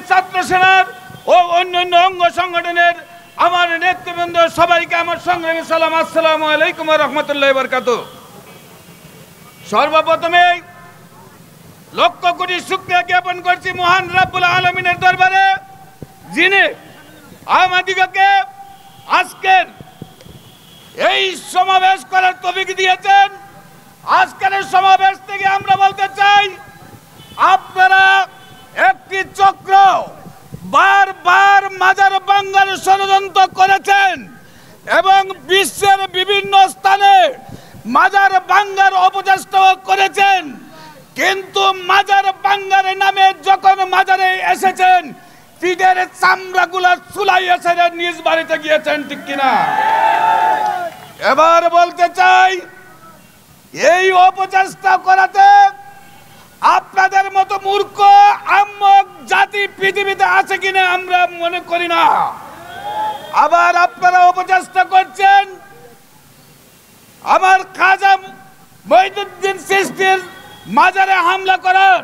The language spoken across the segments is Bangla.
ছাত্র সেনার ও অন্যান্য অঙ্গ সংগঠনের আমার নেতৃবৃন্দ সবাইকে আমার সংগ্রামী সালাম, আসসালামু আলাইকুম ওয়া রাহমাতুল্লাহি ওয়া বারাকাতুহু। সর্বপ্রথমে লক্ষ কোটি শুকরিয়া জ্ঞাপন করছি মহান রব্বুল আলামিনের দরবারে, যিনি আমাদিগকে আজকের এই সমাবেশ করার তৌফিক দিয়েছেন। আজকের সমাবেশ থেকে আমরা বলতে চাই, আপনারা একটি চক্র বারবার মাজার ভাঙার ষড়যন্ত্র করেছেন এবং বিশ্বের বিভিন্ন স্থানে মাজার ভাঙার অপচেষ্টা করেছেন, কিন্তু মাজার ভাঙার নামে যখন মাজারে এসেছেন পিঠের চামড়াগুলা চুলাই এসে নিজ বাড়িতে গিয়েছেন, ঠিক কিনা? এবার বলতে চাই, এই অপচেষ্টা করাতে আপনাদের মতো মূর্খ আম্মক জাতি পৃথিবীতে আছে কিনা আমরা মনে করি না। আবার আপনারা অপচেষ্টা করছেন আমার খাজা মঈনুদ্দিন চিশতির মাজারে হামলা করার।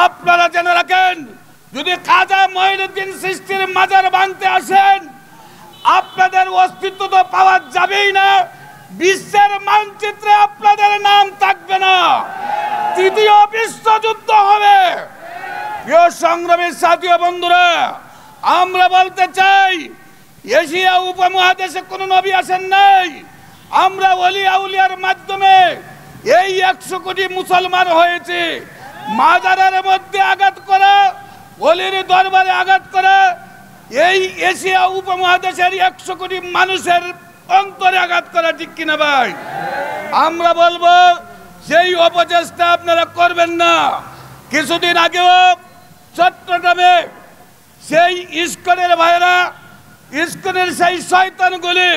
আপনারা জেনে রাখেন, যদি খাজা মঈনুদ্দিন চিশতির মাজার ভাঙতে আসেন আপনাদের অস্তিত্ব তো পাওয়া যাবেই না, বিশ্বের মানচিত্রে আপনাদের নাম থাকবে না, তৃতীয় বিশ্বযুদ্ধ হবে। প্রিয় সংগ্রামী সাথী ও বন্ধুরা, আমরা বলতে চাই, এশিয়া উপমহাদেশে কোন নবী আসেন নাই। আমরা ওলি আউলিয়ার মাধ্যমে এই 100 কোটি মুসলমান হয়েছে। মাজারের মধ্যে আঘাত করা, ওলির দরবারে আঘাত করা, এই এশিয়া উপমহাদেশের 100 কোটি মানুষের অন্তরে আঘাত করা, ঠিক কিনা ভাই? আমরা বলবো সেই অপচেষ্টা আপনারা করবেন না। কিছুদিন আগেও চট্টগ্রামে সেই ইস্কনের ভাইরা, ইস্কনের সেই শয়তানগুলি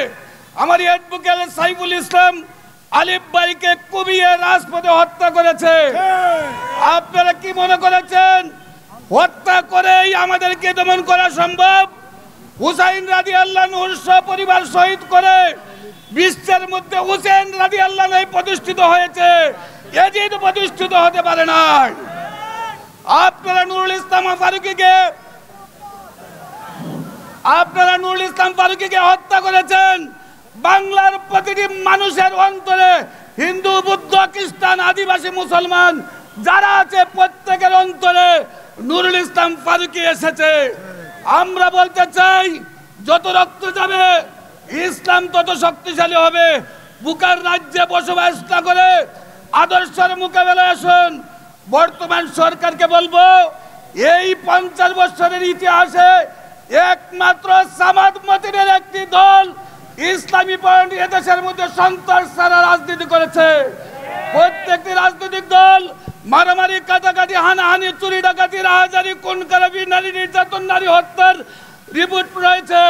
আমার অ্যাডভোকেট সাইফুল ইসলাম আলিফ ভাইকে কুবিয়ে রাজপথে হত্যা করেছে। আপনারা কি মনে করেছেন হত্যা করেই আমাদেরকে দমন করা সম্ভব? হুসাইন রাদিয়াল্লাহু আনহু পরিবার শহীদ করে বিশ্বের মধ্যে হুসেন রাদিয়াল্লাহু আনহু প্রতিষ্ঠিত হয়েছে, ইয়াজিদ প্রতিষ্ঠিত হতে পারে না। আপনারা নুরুল ইসলাম ফারুকীকে হত্যা করেছেন। বাংলার প্রতিটি মানুষের অন্তরে, হিন্দু, বৌদ্ধ, খ্রিস্টান, আদিবাসী, মুসলমান যারা আছে প্রত্যেকের অন্তরে নুরুল ইসলাম ফারুকী এসেছে। আমরা বলতে চাই, যত রক্ত যাবে ইসলাম তত শক্তিশালী হবে। বুকার রাজ্যে বসবাস না করে আদর্শের মোকাবেলায় আসুন। বর্তমান সরকারকে বলবো, এই 50 বছরের ইতিহাসে একমাত্র সামাদ মতিনের একটি দল ইসলামী পয়েন্ট এদেশের মধ্যে সন্ত্রাস ছাড়া রাজনীতি করেছে। প্রত্যেকটি রাজনৈতিক দল মারামারি, কাটাকাটি, হানাহানি, চুরি, ডাকাতি, রাহাজারি, খুন খারাপি, নারী নির্যাতন, নারী হত্যার রিপোর্ট রয়েছে।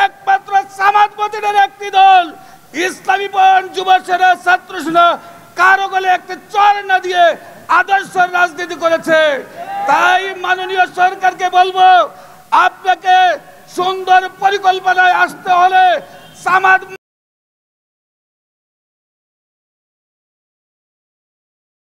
একমাত্র সামাদ মতিনের একটি দল ইসলামী পয়েন্ট যুব সেনা, ছাত্র সেনা কারো গলে একটি চর না দিয়ে আদর্শ রাজনীতি করেছে। তাই মাননীয় সরকারকে বলবো, আপনাকে সুন্দর পরিকল্পনায় আসতে হলে সামাদ